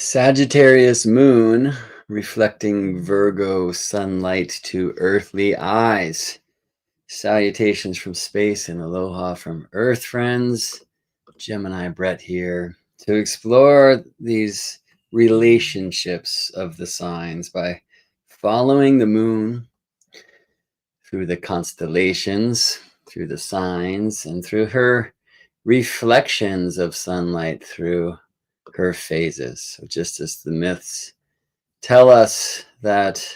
Sagittarius moon reflecting Virgo sunlight to earthly eyes. Salutations from space and aloha from Earth friends. Gemini Brett here to explore these relationships of the signs by following the moon through the constellations, through the signs, and through her reflections of sunlight through her phases. So, just as the myths tell us that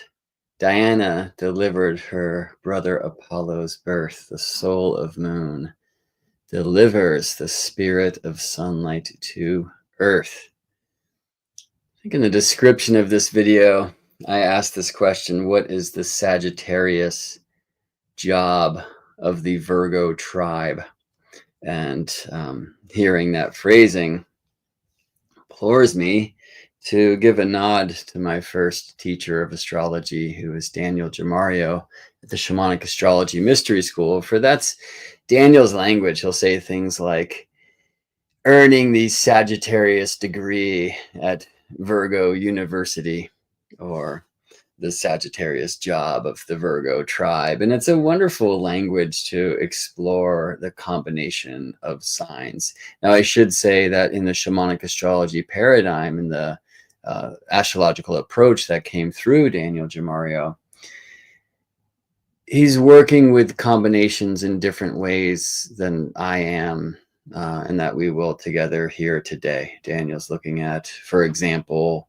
Diana delivered her brother Apollo's birth, the soul of moon delivers the spirit of sunlight to earth. I think in the description of this video, I asked this question: what is the Sagittarius job of the Virgo tribe? And hearing that phrasing implores me to give a nod to my first teacher of astrology, who is Daniel Jamario at the Shamanic Astrology Mystery School. For that's Daniel's language. He'll say things like earning the Sagittarius degree at Virgo University, or the Sagittarius job of the Virgo tribe. And it's a wonderful language to explore the combination of signs. Now, I should say that in the shamanic astrology paradigm, in the astrological approach that came through Daniel Jamario, he's working with combinations in different ways than I am, and that we will together here today. Daniel's looking at, for example,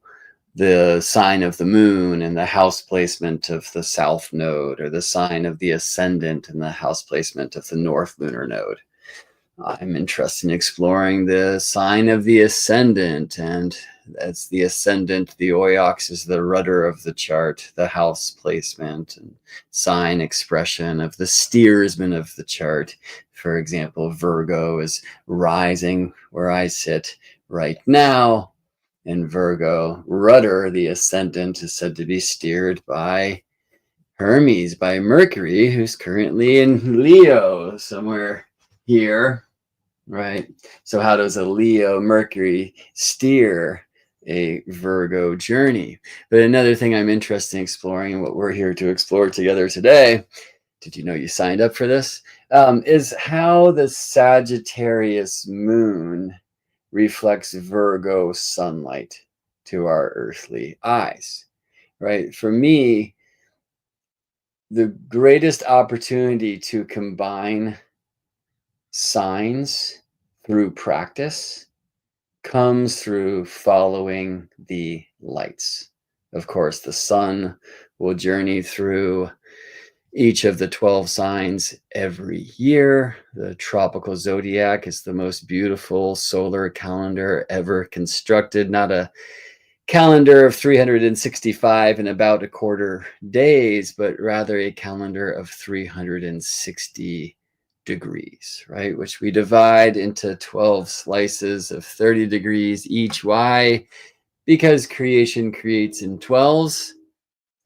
the sign of the moon and the house placement of the south node, or the sign of the ascendant and the house placement of the north lunar node. I'm interested in exploring the sign of the ascendant, and as the ascendant, the oiox is the rudder of the chart, the house placement and sign expression of the steersman of the chart. For example, Virgo is rising where I sit right now. In Virgo, rudder, the ascendant, is said to be steered by Hermes, by Mercury, who's currently in Leo, somewhere here, right? So how does a Leo Mercury steer a Virgo journey? But another thing I'm interested in exploring, and what we're here to explore together today, did you know you signed up for this, is how the Sagittarius moon reflects Virgo sunlight to our earthly eyes, right? For me, the greatest opportunity to combine signs through practice comes through following the lights. Of course, the sun will journey through each of the 12 signs every year. The tropical zodiac is the most beautiful solar calendar ever constructed. Not a calendar of 365 and about a quarter days, but rather a calendar of 360 degrees, right? Which we divide into 12 slices of 30 degrees each. Why? Because creation creates in 12s.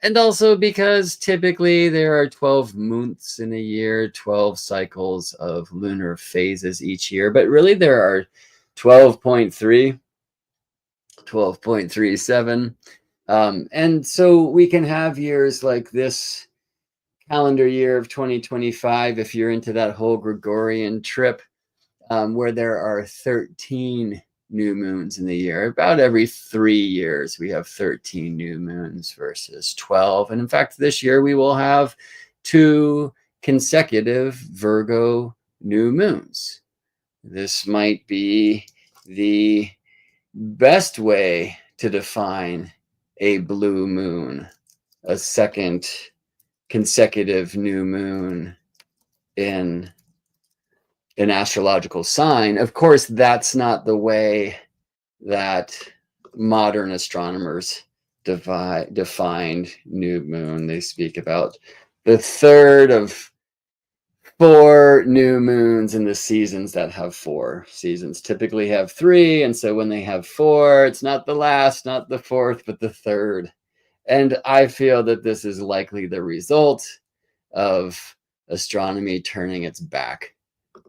And also because typically there are 12 months in a year, 12 cycles of lunar phases each year, but really there are 12.3, 12.37. And so we can have years like this calendar year of 2025, if you're into that whole Gregorian trip, where there are 13 new moons in the year. About every 3 years, we have 13 new moons versus 12. And in fact, this year we will have 2 consecutive Virgo new moons. This might be the best way to define a blue moon, a second consecutive new moon in an astrological sign. Of course, that's not the way that modern astronomers defined new moon. They speak about the third of 4 new moons in the seasons that have 4. Seasons typically have 3, and so when they have 4, it's not the last, not the fourth, but the third. And I feel that this is likely the result of astronomy turning its back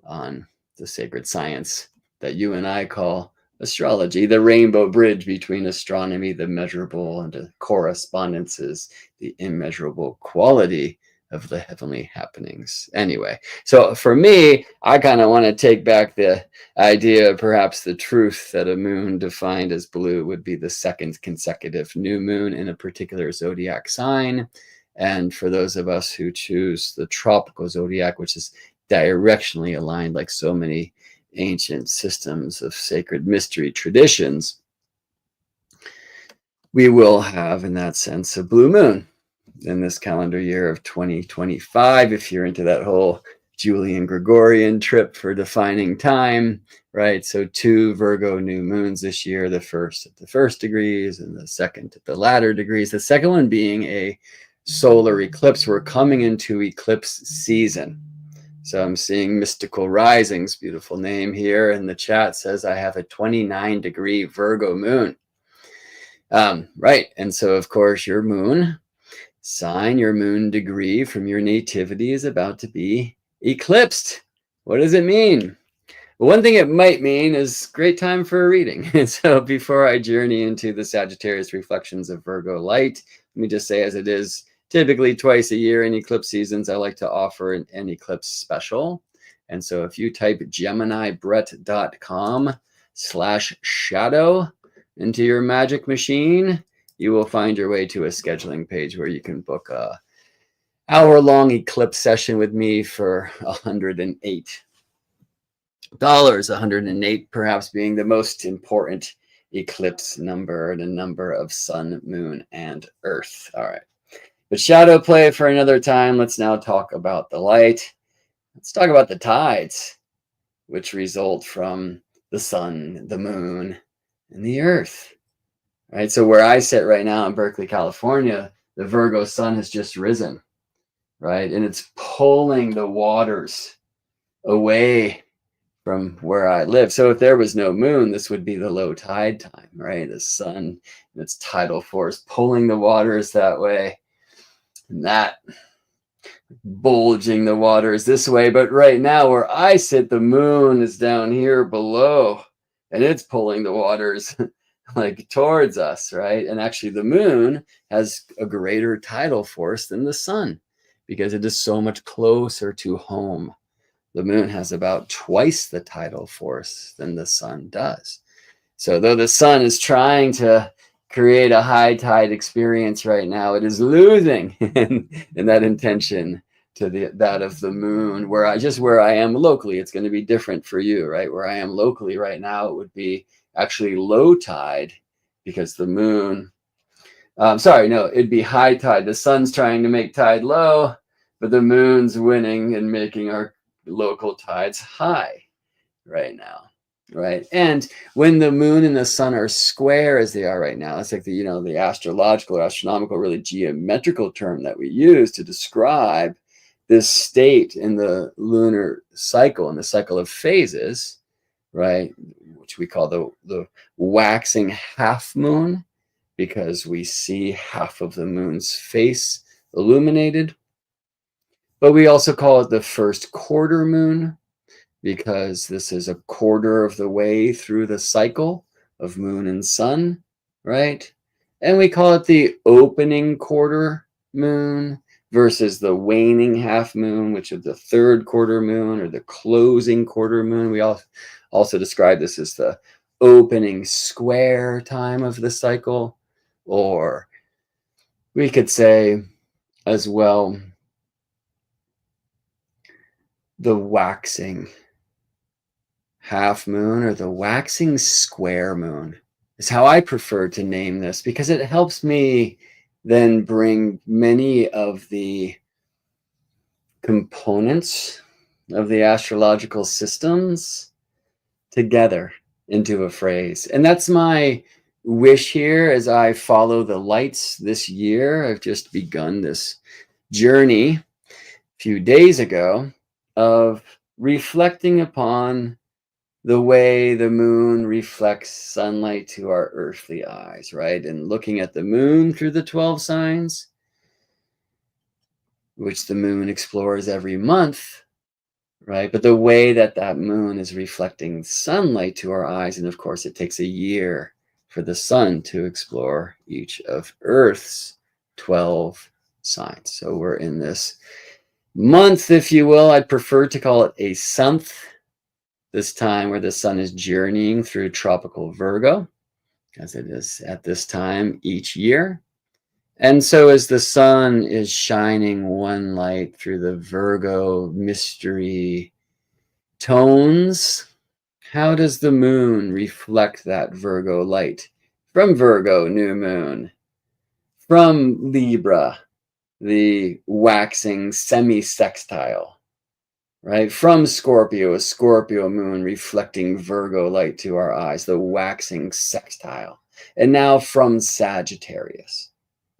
on the sacred science that you and I call astrology, the rainbow bridge between astronomy, the measurable, and the correspondences, the immeasurable quality of the heavenly happenings. Anyway, so for me, I kind of want to take back the idea, perhaps the truth, that a moon defined as blue would be the second consecutive new moon in a particular zodiac sign. And for those of us who choose the tropical zodiac, which is directionally aligned like so many ancient systems of sacred mystery traditions, we will have, in that sense, a blue moon in this calendar year of 2025. If you're into that whole Julian Gregorian trip for defining time, right? So 2 Virgo new moons this year, the first at the first degrees and the second at the latter degrees. The second one being a solar eclipse. We're coming into eclipse season. So I'm seeing Mystical Risings, beautiful name here in the chat, says I have a 29-degree Virgo moon. Right. And so, of course, your moon sign, your moon degree from your nativity is about to be eclipsed. What does it mean? Well, one thing it might mean is great time for a reading. And so before I journey into the Sagittarius reflections of Virgo light, let me just say, as it is typically twice a year in eclipse seasons, I like to offer an eclipse special. And so if you type geminibrett.com/shadow into your magic machine, you will find your way to a scheduling page where you can book a hour-long eclipse session with me for $108. 108 perhaps being the most important eclipse number, the number of sun, moon, and earth. All right. But shadow play for another time. Let's now talk about the light. Let's talk about the tides, which result from the sun, the moon, and the earth. Right. So where I sit right now in Berkeley, California, the Virgo sun has just risen. Right. And it's pulling the waters away from where I live. So if there was no moon, this would be the low tide time, right? The sun and its tidal force pulling the waters that way, and that bulging the waters this way. But right now where I sit, the moon is down here below and it's pulling the waters like towards us, right? And actually the moon has a greater tidal force than the sun because it is so much closer to home. The moon has about twice the tidal force than the sun does. So though the sun is trying to create a high tide experience right now, it is losing in that intention to that of the moon. Where I am locally, it's going to be different for you, right? Where I am locally right now, it would be actually low tide because the moon, it'd be high tide. The sun's trying to make tide low, but the moon's winning and making our local tides high right now, right? And when the moon and the sun are square as they are right now, it's like the astrological or astronomical, really geometrical term that we use to describe this state in the lunar cycle, in the cycle of phases, right? Which we call the waxing half moon, because we see half of the moon's face illuminated. But we also call it the first quarter moon because this is a quarter of the way through the cycle of moon and sun, right? And we call it the opening quarter moon versus the waning half moon, which is the third quarter moon, or the closing quarter moon. We also describe this as the opening square time of the cycle, or we could say as well, the waxing half moon or the waxing square moon is how I prefer to name this, because it helps me then bring many of the components of the astrological systems together into a phrase. And that's my wish here as I follow the lights this year. I've just begun this journey a few days ago of reflecting upon the way the moon reflects sunlight to our earthly eyes, right? And looking at the moon through the 12 signs, which the moon explores every month, right? But the way that that moon is reflecting sunlight to our eyes, and of course it takes a year for the sun to explore each of Earth's 12 signs. So we're in this month, if you will. I'd prefer to call it a sunth, this time where the sun is journeying through tropical Virgo, as it is at this time each year. And so as the sun is shining one light through the Virgo mystery tones, how does the moon reflect that Virgo light? From Virgo, new moon. From Libra, the waxing semi-sextile. Right? From Scorpio, a Scorpio moon reflecting Virgo light to our eyes, the waxing sextile. And now from Sagittarius,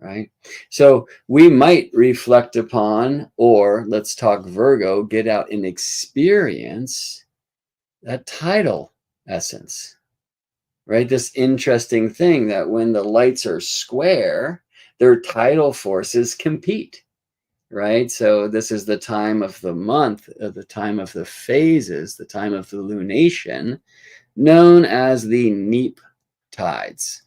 right? So we might reflect upon, or let's talk Virgo, get out and experience that tidal essence, right? This interesting thing that when the lights are square, their tidal forces compete, right? So this is the time of the month, the time of the phases, the time of the lunation, known as the neap tides,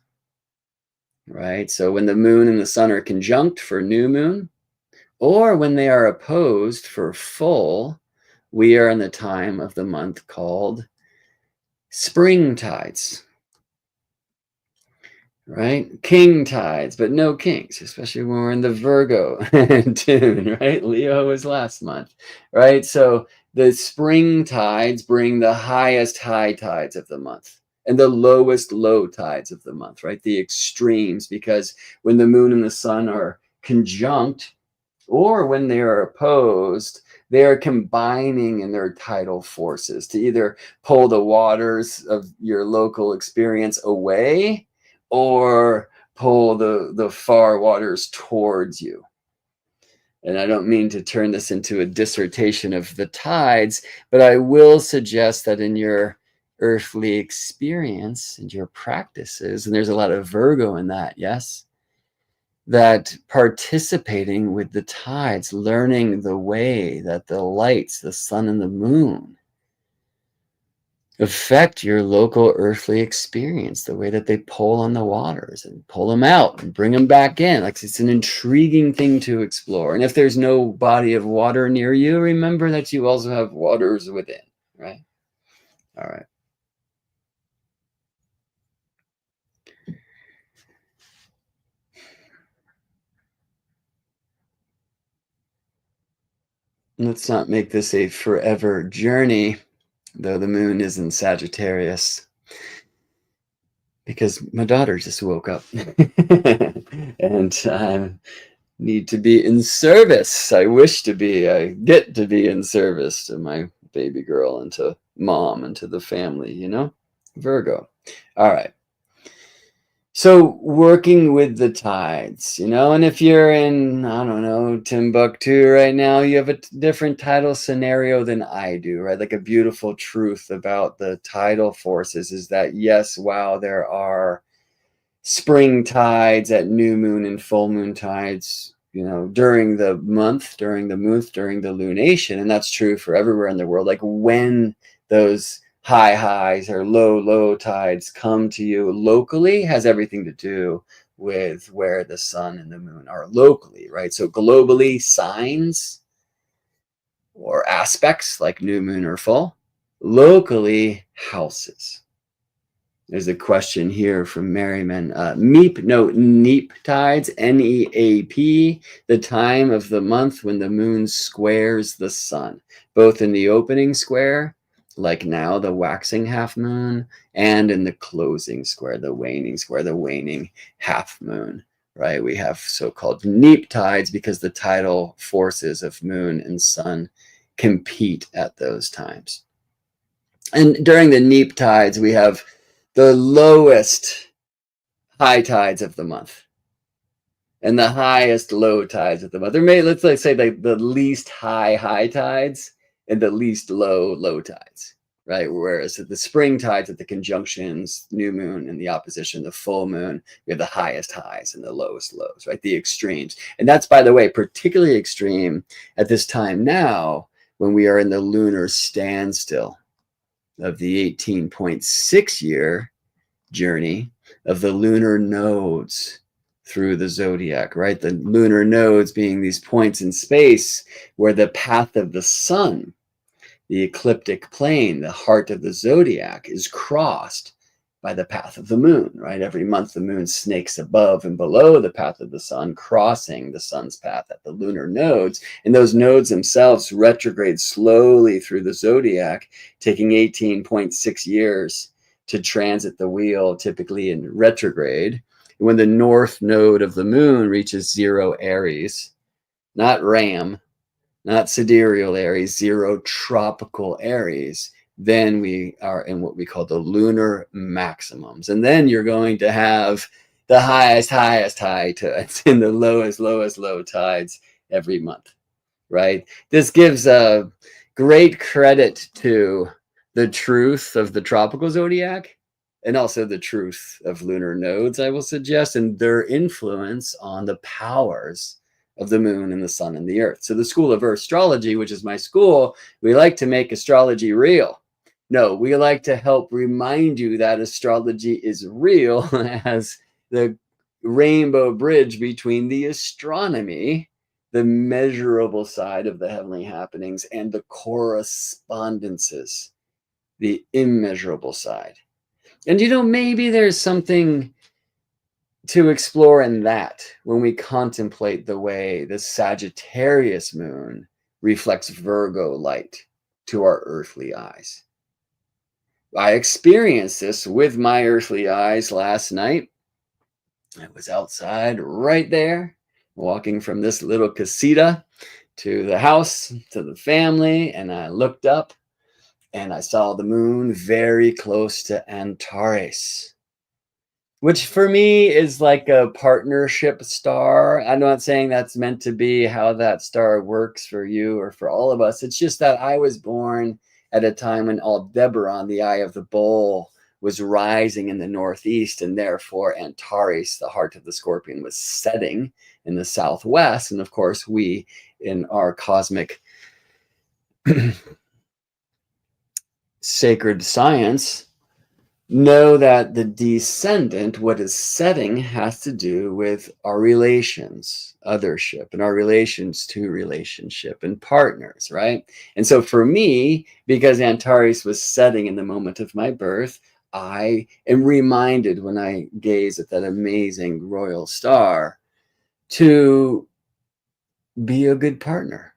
right? So when the moon and the sun are conjunct for new moon, or when they are opposed for full, we are in the time of the month called spring tides, right? King tides, but no kings, especially when we're in the Virgo tune, right? Leo was last month, right? So the spring tides bring the highest high tides of the month and the lowest low tides of the month, right? The extremes, because when the moon and the sun are conjunct, or when they are opposed, they are combining in their tidal forces to either pull the waters of your local experience away or pull the far waters towards you. And I don't mean to turn this into a dissertation of the tides, but I will suggest that in your earthly experience and your practices, and there's a lot of Virgo in that, yes, that participating with the tides, learning the way that the lights, the sun and the moon, affect your local earthly experience, the way that they pull on the waters and pull them out and bring them back in. Like, it's an intriguing thing to explore. And if there's no body of water near you, remember that you also have waters within, right? All right. Let's not make this a forever journey, though the moon is in Sagittarius, because my daughter just woke up and I need to be in service. I wish to be, I get to be in service to my baby girl and to mom and to the family, you know? Virgo. All right. So working with the tides, you know, and if you're in, I don't know, Timbuktu right now, you have a different tidal scenario than I do, right? Like, a beautiful truth about the tidal forces is that, yes, wow, there are spring tides at new moon and full moon tides, you know, during the month, during the lunation. And that's true for everywhere in the world. Like, when those high highs or low tides come to you locally has everything to do with where the sun and the moon are locally, right? So globally, signs or aspects like new moon or full, locally, houses. There's a question here from Merriman. Neap tides, Neap, the time of the month when the moon squares the sun, both in the opening square, like now, the waxing half moon, and in the closing square, the waning half moon, right? We have so-called neap tides because the tidal forces of moon and sun compete at those times. And during the neap tides, we have the lowest high tides of the month and the highest low tides of the month. Let's say the least high tides and the least low tides, right? Whereas at the spring tides, at the conjunctions, new moon and the opposition, the full moon, we have the highest highs and the lowest lows, right? The extremes. And that's, by the way, particularly extreme at this time now, when we are in the lunar standstill of the 18.6 year journey of the lunar nodes through the zodiac, right? The lunar nodes being these points in space where the path of the sun, the ecliptic plane, the heart of the zodiac, is crossed by the path of the moon, right? Every month the moon snakes above and below the path of the sun, crossing the sun's path at the lunar nodes. And those nodes themselves retrograde slowly through the zodiac, taking 18.6 years to transit the wheel, typically in retrograde. When the north node of the moon reaches 0 Aries, not Ram, not sidereal Aries, 0 tropical Aries, then we are in what we call the lunar maximums. And then you're going to have the highest high tides and the lowest low tides every month, right? This gives a great credit to the truth of the tropical zodiac and also the truth of lunar nodes, I will suggest, and their influence on the powers of the moon and the sun and the earth. So the School of Astrology, which is my school, we like to make astrology real. No, we like to help remind you that astrology is real as the rainbow bridge between the astronomy, the measurable side of the heavenly happenings, and the correspondences, the immeasurable side. And maybe there's something to explore in that when we contemplate the way the Sagittarius moon reflects Virgo light to our earthly eyes. I experienced this with my earthly eyes last night. I was outside right there, walking from this little casita to the house, to the family, and I looked up and I saw the moon very close to Antares, which for me is like a partnership star. I'm not saying that's meant to be how that star works for you or for all of us. It's just that I was born at a time when Aldebaran, the eye of the bull, was rising in the northeast, and therefore Antares, the heart of the scorpion, was setting in the southwest. And of course, we in our cosmic sacred science know that the descendant, what is setting, has to do with our relations, othership, and our relations to relationship and partners, right? And so for me, because Antares was setting in the moment of my birth, I am reminded when I gaze at that amazing royal star to be a good partner,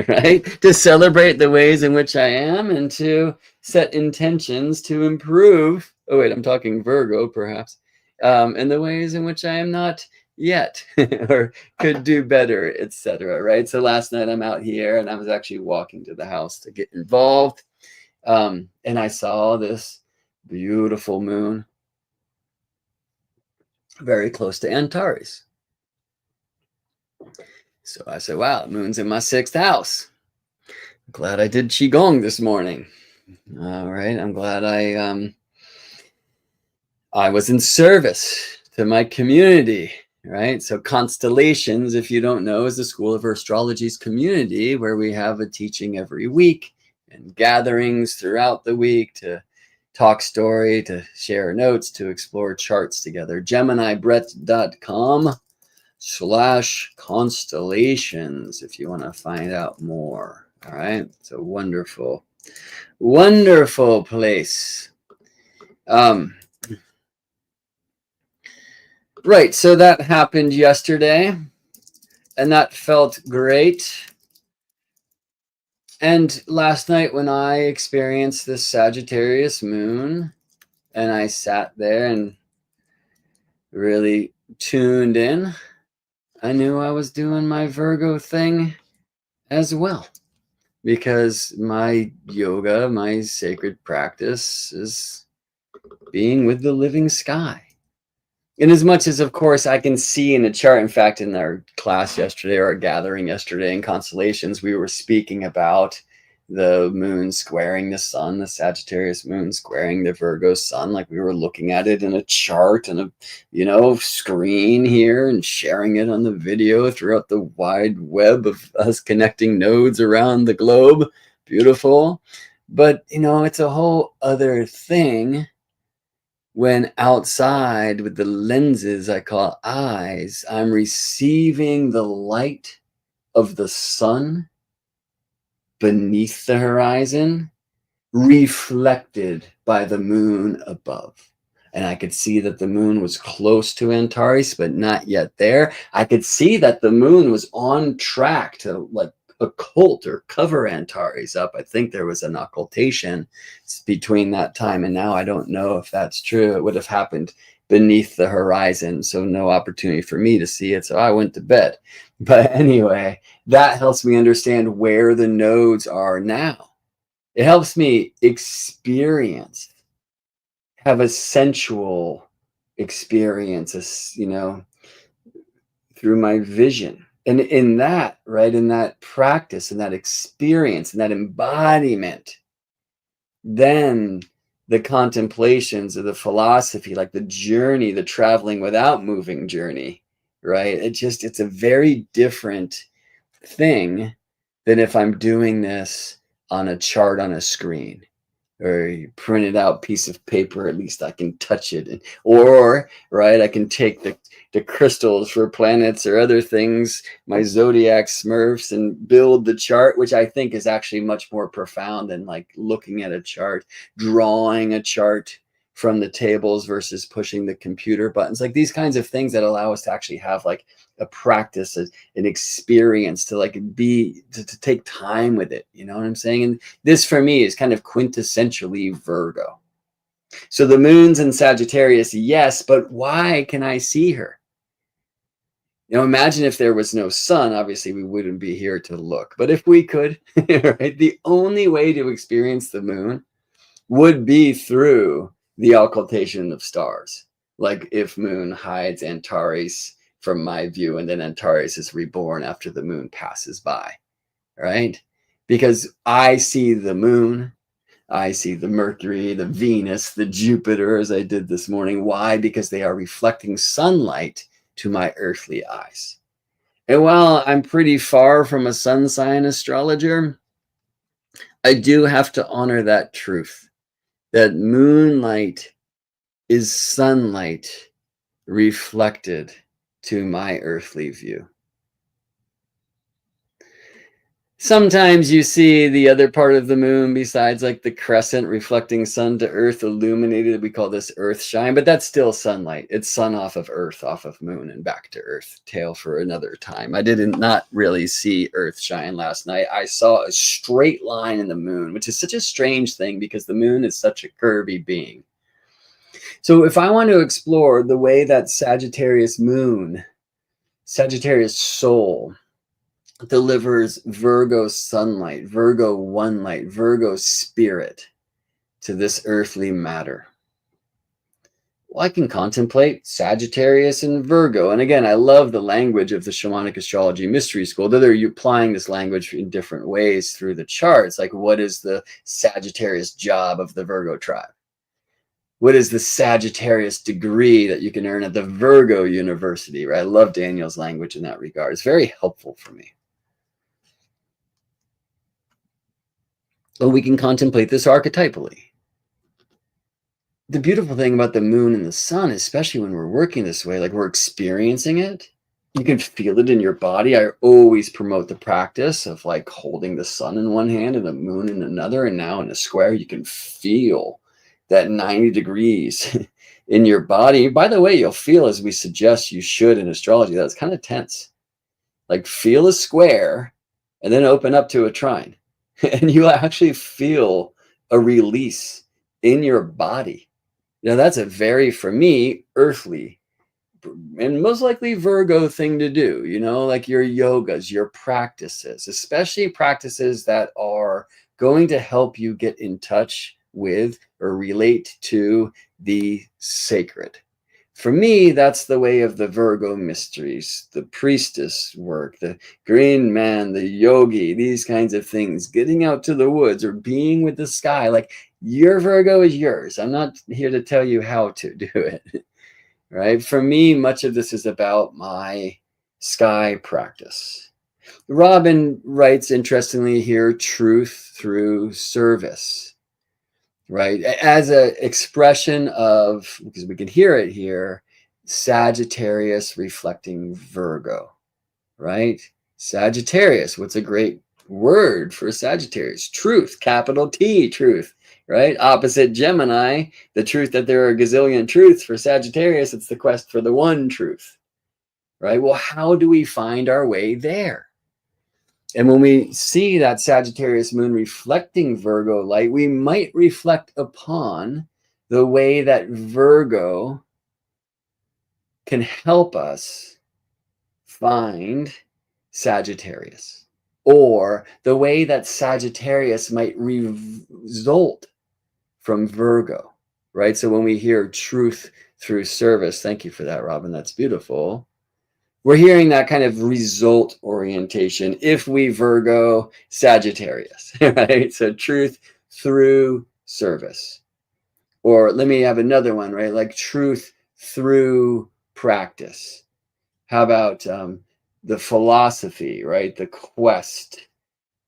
right? To celebrate the ways in which I am and to set intentions to improve. Oh, wait, I'm talking Virgo, perhaps, in the ways in which I am not yet or could do better, etc. Right? So last night I'm out here and I was actually walking to the house to get involved. And I saw this beautiful moon very close to Antares. So I said, wow, the moon's in my 6th house. I'm glad I did Qigong this morning. All right. I'm glad I was in service to my community, right? So constellations, if you don't know, is the School of Astrology's community where we have a teaching every week and gatherings throughout the week to talk story, to share notes, to explore charts together. GeminiBrett.com/constellations if you want to find out more. All right. It's a wonderful, wonderful place. Right. So that happened yesterday and that felt great. And last night when I experienced this Sagittarius moon and I sat there and really tuned in, I knew I was doing my Virgo thing as well, because my yoga, my sacred practice is being with the living sky. In as much as, of course, I can see in a chart, in fact, in our class yesterday or our gathering yesterday in constellations, we were speaking about the moon squaring the sun, the Sagittarius moon squaring the Virgo sun, like we were looking at it in a chart and a screen here and sharing it on the video throughout the wide web of us connecting nodes around the globe. Beautiful. But it's a whole other thing when outside with the lenses I call eyes, I'm receiving the light of the sun beneath the horizon, reflected by the moon above. And I could see that the moon was close to Antares, but not yet there. I could see that the moon was on track to occult or cover Antares up. I think there was an occultation between that time and now. I don't know if that's true. It would have happened beneath the horizon, so no opportunity for me to see it. So I went to bed. But anyway, that helps me understand where the nodes are now. It helps me experience, have a sensual experience, through my vision. And in that, right, in that practice, in that experience, in that embodiment, then the contemplations of the philosophy, like the journey, the traveling without moving journey, right? It's a very different thing than if I'm doing this on a chart on a screen, or you printed out piece of paper. At least I can touch it, or right, I can take the crystals for planets or other things, my zodiac smurfs, and build the chart, which I think is actually much more profound than like looking at a chart, drawing a chart from the tables versus pushing the computer buttons, like these kinds of things that allow us to actually have like a practice, an experience, to to take time with it. You know what I'm saying? And this for me is kind of quintessentially Virgo. So the moon's in Sagittarius, yes, but why can I see her? Imagine if there was no sun. Obviously, we wouldn't be here to look. But if we could, right, the only way to experience the moon would be through the occultation of stars. Like if moon hides Antares from my view, and then Antares is reborn after the moon passes by, right? Because I see the moon, I see the Mercury, the Venus, the Jupiter, as I did this morning. Why? Because they are reflecting sunlight to my earthly eyes. And while I'm pretty far from a sun sign astrologer, I do have to honor that truth, that moonlight is sunlight reflected to my earthly view. Sometimes you see the other part of the moon besides like the crescent reflecting sun to earth illuminated. We call this earth shine, but that's still sunlight. It's sun off of earth, off of moon, and back to earth. Tale for another time. I did not really see earth shine last night. I saw a straight line in the moon, which is such a strange thing because the moon is such a curvy being. So if I want to explore the way that Sagittarius moon, Sagittarius soul, delivers Virgo sunlight, Virgo one light, Virgo spirit to this earthly matter, well, I can contemplate Sagittarius and Virgo. And again, I love the language of the Shamanic Astrology Mystery School, though they're applying this language in different ways through the charts. Like, what is the Sagittarius job of the Virgo tribe? What is the Sagittarius degree that you can earn at the Virgo University, right? I love Daniel's language in that regard. It's very helpful for me. But we can contemplate this archetypally. The beautiful thing about the moon and the sun, especially when we're working this way, like we're experiencing it, you can feel it in your body. I always promote the practice of like holding the sun in one hand and the moon in another. And now in a square, you can feel that 90 degrees in your body. By the way, you'll feel, as we suggest you should in astrology, that's kind of tense. Like feel a square and then open up to a trine. And you actually feel a release in your body. That's a very, for me, earthly and most likely Virgo thing to do, like your yogas, your practices, especially practices that are going to help you get in touch with or relate to the sacred. For me, that's the way of the Virgo mysteries, the priestess work, the green man, the yogi, these kinds of things, getting out to the woods or being with the sky. Like, your Virgo is yours. I'm not here to tell you how to do it, right? For me, much of this is about my sky practice. Robin writes, interestingly here, truth through service, right? As an expression of, because we can hear it here, Sagittarius reflecting Virgo, right? Sagittarius, what's a great word for Sagittarius? Truth, capital T, truth, right? Opposite Gemini, the truth that there are a gazillion truths. For Sagittarius, it's the quest for the one truth, right? Well, how do we find our way there? And when we see that Sagittarius moon reflecting Virgo light, we might reflect upon the way that Virgo can help us find Sagittarius, or the way that Sagittarius might result from Virgo, right? So when we hear truth through service, thank you for that, Robin, that's beautiful. We're hearing that kind of result orientation if we Virgo Sagittarius, right? So truth through service. Or let me have another one, right? Like truth through practice. How about the philosophy, right? The quest,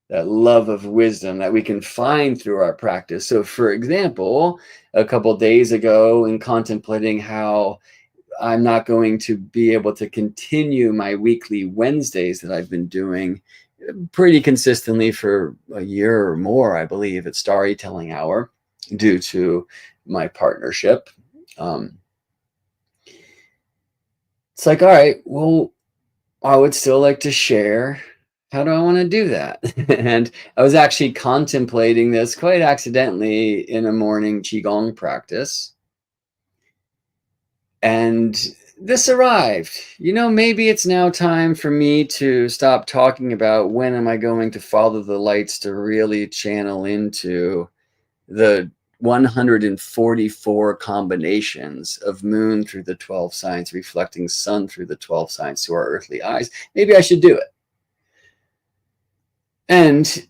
that love of wisdom that we can find through our practice. So for example, a couple days ago, in contemplating how I'm not going to be able to continue my weekly Wednesdays that I've been doing pretty consistently for a year or more, I believe, at Storytelling Hour, due to my partnership. It's like, all right, well, I would still like to share. How do I want to do that? And I was actually contemplating this quite accidentally in a morning Qigong practice. And this arrived. Maybe it's now time for me to stop talking about when am I going to follow the lights to really channel into the 144 combinations of moon through the 12 signs, reflecting sun through the 12 signs to our earthly eyes. Maybe I should do it. And,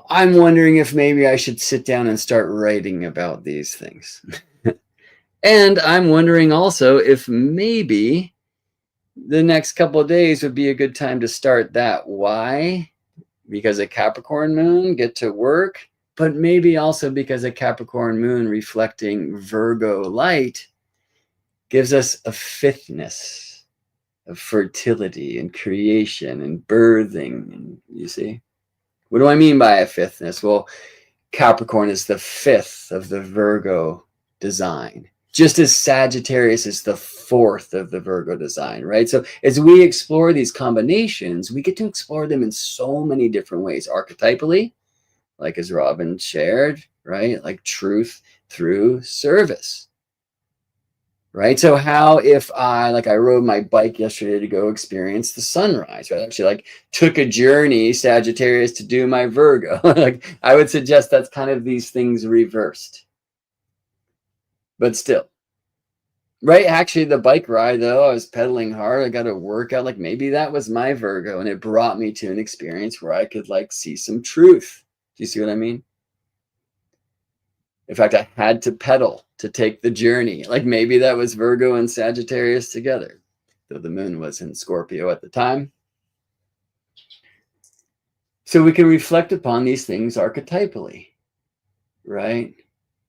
I'm wondering if maybe I should sit down and start writing about these things. And I'm wondering also if maybe the next couple of days would be a good time to start that. Why? Because a Capricorn moon, get to work, but maybe also because a Capricorn moon reflecting Virgo light gives us a fifth-ness of fertility and creation and birthing. And you see? What do I mean by a fifth-ness? Well, Capricorn is the fifth of the Virgo design, just as Sagittarius is the fourth of the Virgo design, right? So as we explore these combinations, we get to explore them in so many different ways, archetypally, like as Robin shared, right? Like truth through service, right? So how if I rode my bike yesterday to go experience the sunrise, right? Actually took a journey, Sagittarius, to do my Virgo. I would suggest that's kind of these things reversed. But still, right? Actually, the bike ride, though, I was pedaling hard. I got a workout. Maybe that was my Virgo, and it brought me to an experience where I could see some truth. Do you see what I mean? In fact, I had to pedal to take the journey. Maybe that was Virgo and Sagittarius together, though the moon was in Scorpio at the time. So we can reflect upon these things archetypally, right?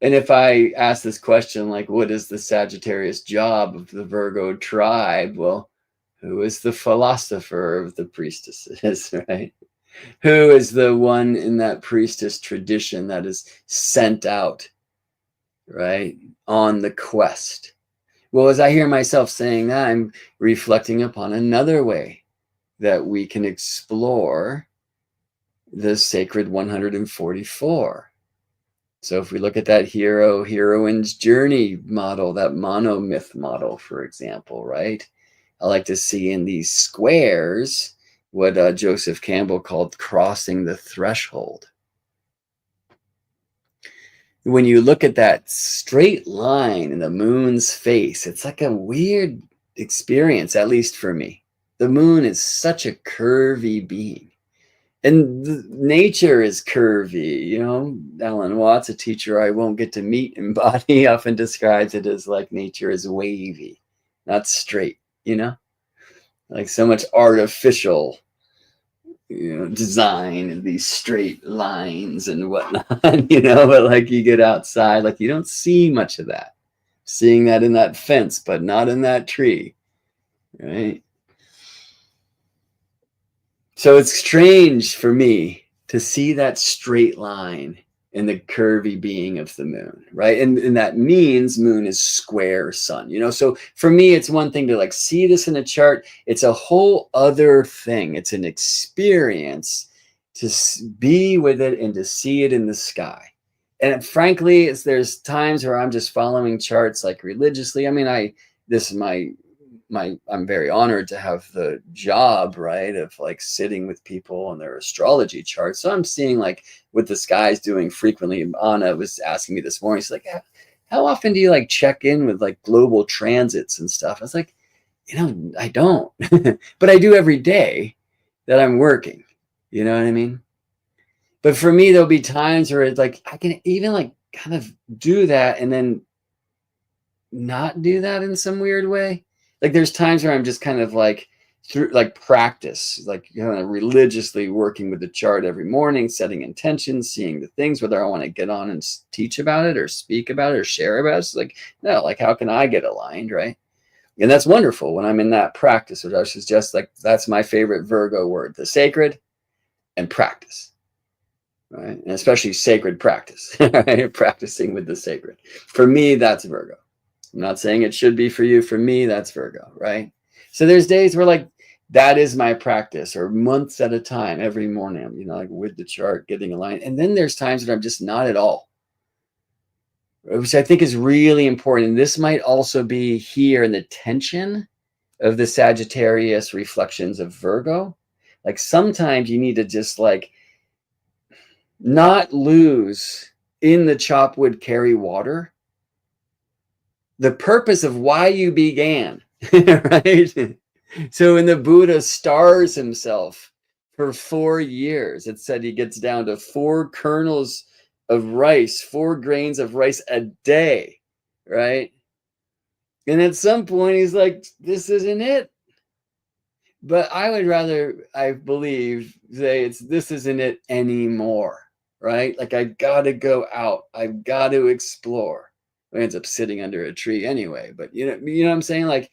And if I ask this question, what is the Sagittarius job of the Virgo tribe? Well, who is the philosopher of the priestesses, right? Who is the one in that priestess tradition that is sent out, right, on the quest? Well, as I hear myself saying that, I'm reflecting upon another way that we can explore the sacred 144. So if we look at that heroine's journey model, that monomyth model, for example, right? I like to see in these squares what Joseph Campbell called crossing the threshold. when you look at that straight line in the moon's face, it's like a weird experience, at least for me. The moon is such a curvy being. And nature is curvy, you know. Alan Watts, a teacher I won't get to meet in body, often describes it as like nature is wavy, not straight, you know, like so much artificial, you know, design and these straight lines and whatnot, you know. But like you get outside, like you don't see much of that. Seeing that in that fence, but not in that tree, right? So it's strange for me to see that straight line in the curvy being of the moon, right? And that means moon is square sun, you know? So for me, it's one thing to like see this in a chart. It's a whole other thing. It's an experience to be with it and to see it in the sky. And frankly, there's times where I'm just following charts like religiously. I mean, this is I'm very honored to have the job, right, of like sitting with people on their astrology charts. So I'm seeing like what the sky's doing frequently. Anna was asking me this morning, she's like, how often do you like check in with like global transits and stuff? I was like, you know, I don't, but I do every day that I'm working. You know what I mean? But for me, there'll be times where it's like I can even like kind of do that and then not do that in some weird way. Like there's times where I'm just kind of like through like practice, like, you know, religiously working with the chart every morning, setting intentions, seeing the things, whether I want to get on and teach about it or speak about it or share about it. It's like, no, like how can I get aligned, right? And that's wonderful when I'm in that practice, which I suggest, like that's my favorite Virgo word, the sacred and practice, right? And especially sacred practice, right? Practicing with the sacred. For me, that's Virgo. I'm not saying it should be for you. For me, that's Virgo, right? So there's days where like that is my practice, or months at a time, every morning, I'm, you know, like with the chart, getting aligned. And then there's times that I'm just not at all, which I think is really important. And this might also be here in the tension of the Sagittarius reflections of Virgo. Like sometimes you need to just like not lose in the chop wood carry water the purpose of why you began, right? So when the Buddha stars himself for 4 years, it said he gets down to 4 kernels of rice, 4 grains of rice a day, right? And at some point he's like, this isn't it. But I would rather, I believe, say this isn't it anymore, right? Like I gotta go out, I've got to explore. Ends up sitting under a tree anyway, but you know what I'm saying? Like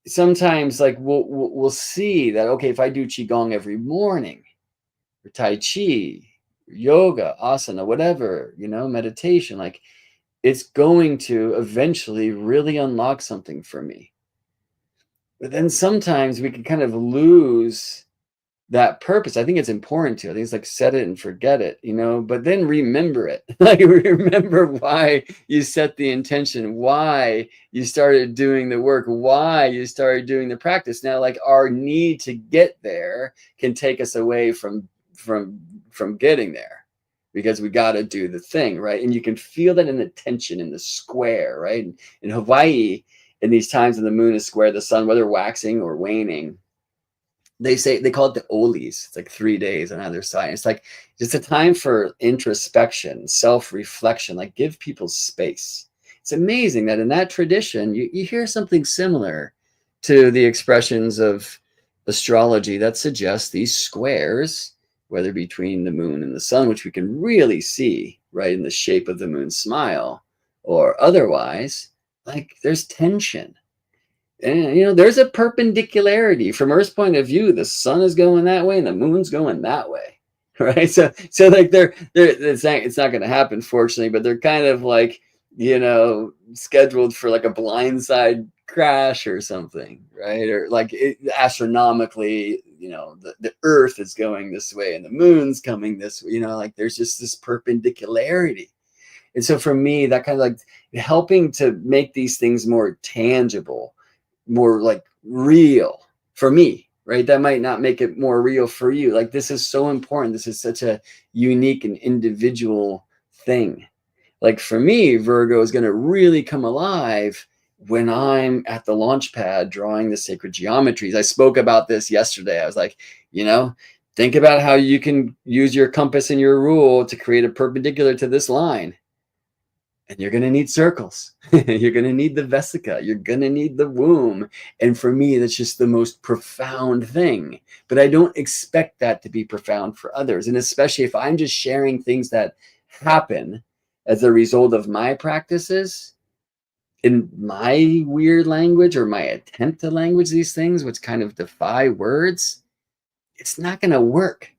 sometimes like we'll see that, okay, if I do qigong every morning or tai chi, yoga, asana, whatever, you know, meditation, like it's going to eventually really unlock something for me. But then sometimes we can kind of lose that purpose. I think it's important to. I think it's like set it and forget it, you know, but then remember it. Like remember why you set the intention, why you started doing the work, why you started doing the practice. Now, like our need to get there can take us away from getting there, because we got to do the thing, right? And you can feel that in the tension in the square, right? In Hawaii, in these times when the moon is square, the sun, whether waxing or waning, they call it the Olis. It's like 3 days on either side. It's like just a time for introspection, self-reflection, like give people space. It's amazing that in that tradition, you hear something similar to the expressions of astrology that suggests these squares, whether between the moon and the sun, which we can really see, right, in the shape of the moon's smile, or otherwise, like there's tension. And you know, there's a perpendicularity from Earth's point of view. The sun is going that way and the moon's going that way, right? So like it's not going to happen, fortunately, but they're kind of like, you know, scheduled for like a blindside crash or something, right? Or like astronomically, you know, the Earth is going this way and the moon's coming this way, you know, like there's just this perpendicularity. And so for me, that kind of like helping to make these things more tangible, more like real for me, right? That might not make it more real for you. Like this is so important. This is such a unique and individual thing. Like for me, Virgo is going to really come alive when I'm at the launch pad drawing the sacred geometries. I spoke about this yesterday. I was like, think about how you can use your compass and your rule to create a perpendicular to this line. And you're going to need circles. You're going to need the vesica. You're going to need the womb. And for me, that's just the most profound thing. But I don't expect that to be profound for others. And especially if I'm just sharing things that happen as a result of my practices in my weird language or my attempt to language these things, which kind of defy words, it's not going to work.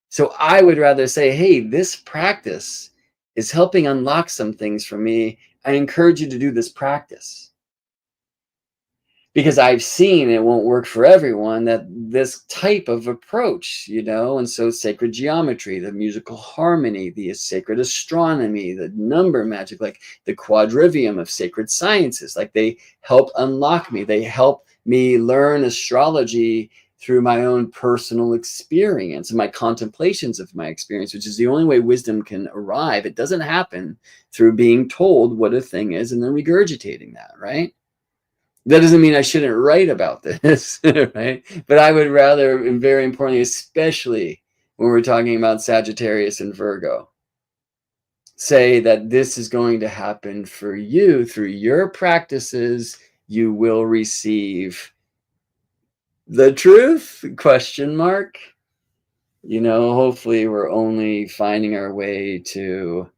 So I would rather say, hey, this practice is helping unlock some things for me. I encourage you to do this practice. Because I've seen it won't work for everyone, that this type of approach, and so sacred geometry, the musical harmony, the sacred astronomy, the number magic, like the quadrivium of sacred sciences, like they help unlock me. They help me learn astrology through my own personal experience and my contemplations of my experience, which is the only way wisdom can arrive. It doesn't happen through being told what a thing is and then regurgitating that, right? That doesn't mean I shouldn't write about this, right? But I would rather, and very importantly, especially when we're talking about Sagittarius and Virgo, say that this is going to happen for you through your practices. You will receive the truth, ? Hopefully we're only finding our way to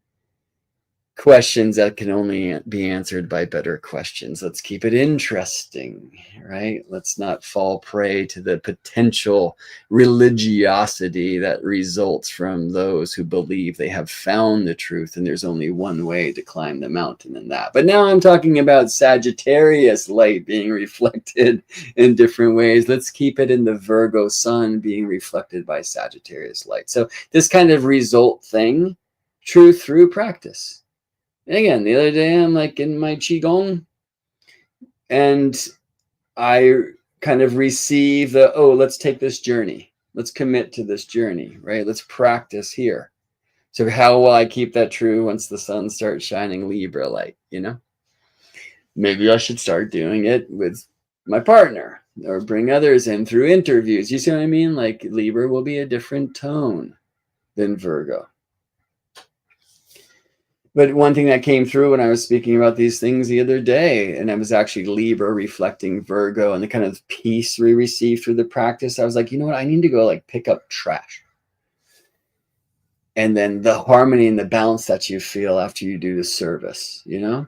questions that can only be answered by better questions. Let's keep it interesting, right? Let's not fall prey to the potential religiosity that results from those who believe they have found the truth and there's only one way to climb the mountain, and that. But now I'm talking about Sagittarius light being reflected in different ways. Let's keep it in the Virgo sun being reflected by Sagittarius light. So this kind of result thing, truth through practice. And again, the other day I'm like in my Qigong and I kind of receive let's take this journey. Let's commit to this journey, right? Let's practice here. So how will I keep that true once the sun starts shining Libra light, Maybe I should start doing it with my partner or bring others in through interviews. You see what I mean? Like Libra will be a different tone than Virgo. But one thing that came through when I was speaking about these things the other day, and it was actually Libra reflecting Virgo and the kind of peace we receive through the practice, I was like, you know what? I need to go pick up trash. And then the harmony and the balance that you feel after you do the service, And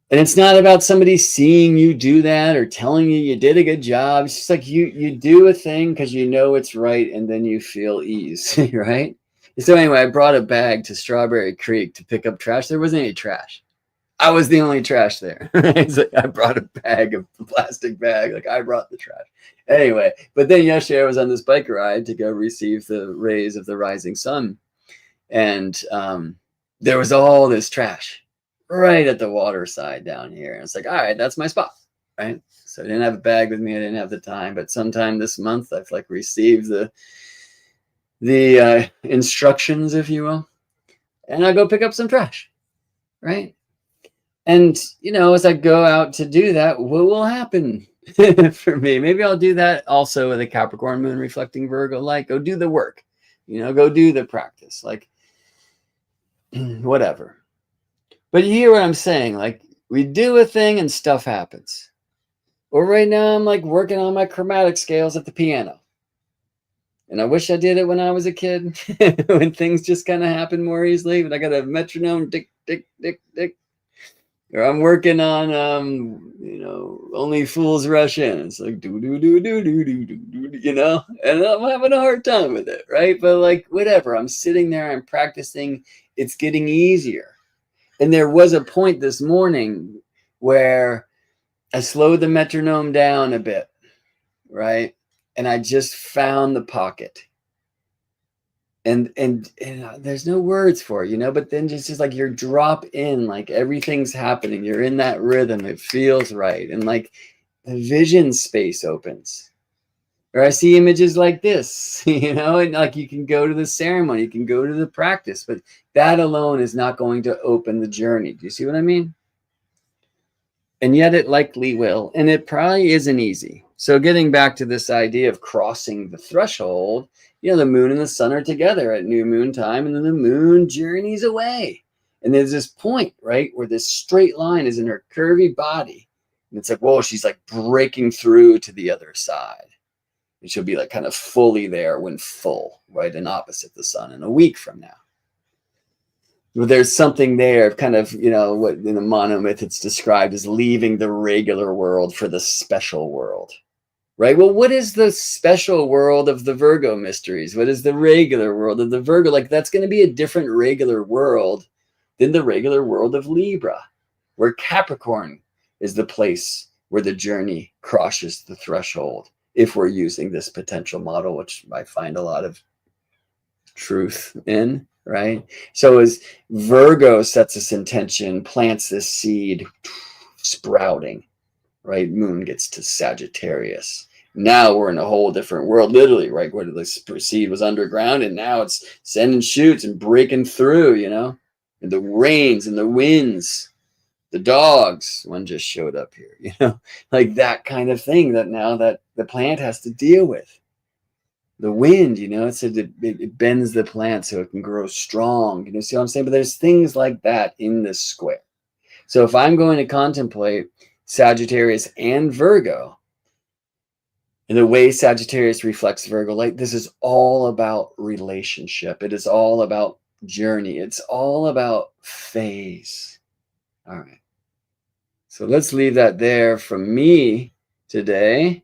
it's not about somebody seeing you do that or telling you did a good job. It's just like you do a thing because you know it's right, and then you feel ease, right? So anyway, I brought a bag to Strawberry Creek to pick up trash. There wasn't any trash. I was the only trash there. It's like I brought a plastic bag. I brought the trash. Anyway, but then yesterday I was on this bike ride to go receive the rays of the rising sun. And there was all this trash right at the water side down here. And it's like, all right, that's my spot, right? So I didn't have a bag with me. I didn't have the time. But sometime this month, I've received the instructions, if you will, and I go pick up some trash, right? And as I go out to do that, what will happen for me? Maybe I'll do that also with a Capricorn moon reflecting Virgo light. Go do the work, go do the practice, whatever. But you hear what I'm saying? We do a thing and stuff happens. Or right now I'm working on my chromatic scales at the piano. And I wish I did it when I was a kid, when things just kind of happen more easily. But I got a metronome, tick, tick, tick, tick. Or I'm working on, Only Fools Rush In. It's do, do, do, do, do, do, do, And I'm having a hard time with it, right? But whatever. I'm sitting there, I'm practicing. It's getting easier. And there was a point this morning where I slowed the metronome down a bit, right? And I just found the pocket. And there's no words for it, but then just you're drop in, everything's happening. You're in that rhythm. It feels right. And the vision space opens. Or I see images like this, and like you can go to the ceremony, you can go to the practice, but that alone is not going to open the journey. Do you see what I mean? And yet it likely will. And it probably isn't easy. So getting back to this idea of crossing the threshold, the moon and the sun are together at new moon time, and then the moon journeys away. And there's this point, right, where this straight line is in her curvy body. And it's like, whoa, she's like breaking through to the other side. And she'll be like kind of fully there when full, right, and opposite the sun in a week from now. There's something there, kind of, what in the monomyth it's described as leaving the regular world for the special world, right? Well, what is the special world of the Virgo mysteries? What is the regular world of the Virgo? Like, that's going to be a different regular world than the regular world of Libra, where Capricorn is the place where the journey crosses the threshold, if we're using this potential model, which I find a lot of truth in. Right? So as Virgo sets this intention, plants this seed, sprouting, right? Moon gets to Sagittarius. Now we're in a whole different world, literally, right? Where the seed was underground, and now it's sending shoots and breaking through, and the rains and the winds, the dogs, one just showed up here, like that kind of thing that now that the plant has to deal with. The wind, it bends the plant so it can grow strong. See what I'm saying? But there's things like that in this square. So if I'm going to contemplate Sagittarius and Virgo, and the way Sagittarius reflects Virgo, like this is all about relationship. It is all about journey. It's all about phase. All right. So let's leave that there from me today.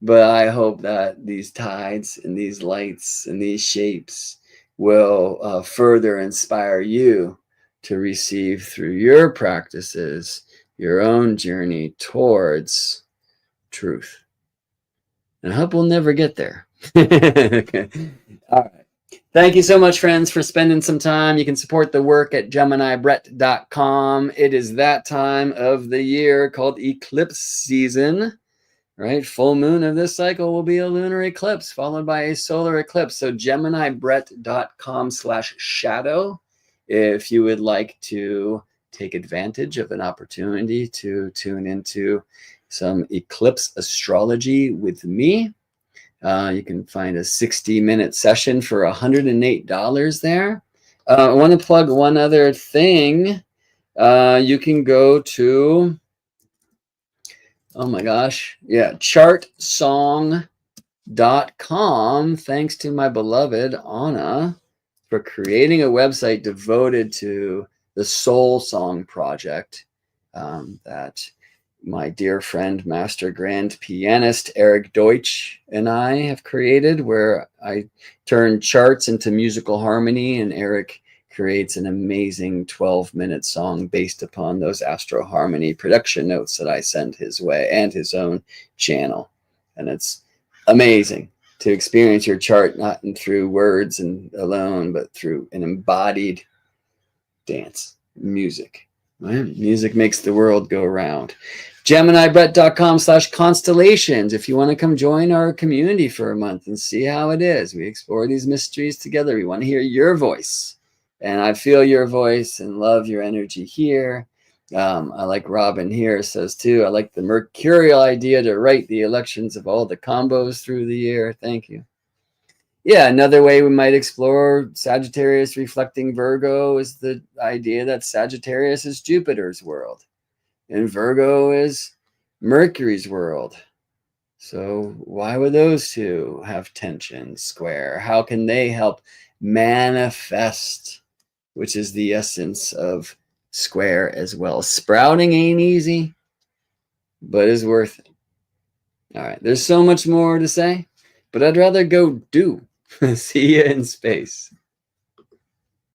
But I hope that these tides and these lights and these shapes will further inspire you to receive through your practices your own journey towards truth. And I hope we'll never get there. Okay. All right. Thank you so much, friends, for spending some time. You can support the work at GeminiBrett.com. It is that time of the year called eclipse season. Right, full moon of this cycle will be a lunar eclipse followed by a solar eclipse. So GeminiBrett.com/shadow if you would like to take advantage of an opportunity to tune into some eclipse astrology with me. You can find a 60-minute session for $108 there. I want to plug one other thing. You can go to oh my gosh. Yeah. Chartsong.com. Thanks to my beloved Anna for creating a website devoted to the Soul Song project that my dear friend, master grand pianist Eric Deutsch and I have created, where I turn charts into musical harmony, and Eric creates an amazing 12-minute song based upon those Astro Harmony production notes that I send his way and his own channel. And it's amazing to experience your chart not through words and alone, but through an embodied dance, music. Right? Music makes the world go round. GeminiBrett.com/constellations. If you want to come join our community for a month and see how it is, we explore these mysteries together. We want to hear your voice. And I feel your voice and love your energy here. I like Robin here says too, I like the mercurial idea to write the elections of all the combos through the year. Thank you. Yeah, another way we might explore Sagittarius reflecting Virgo is the idea that Sagittarius is Jupiter's world and Virgo is Mercury's world. So why would those two have tension square? How can they help manifest, which is the essence of square as well? Sprouting ain't easy, but is worth it. All right, there's so much more to say, but I'd rather go do. See you in space.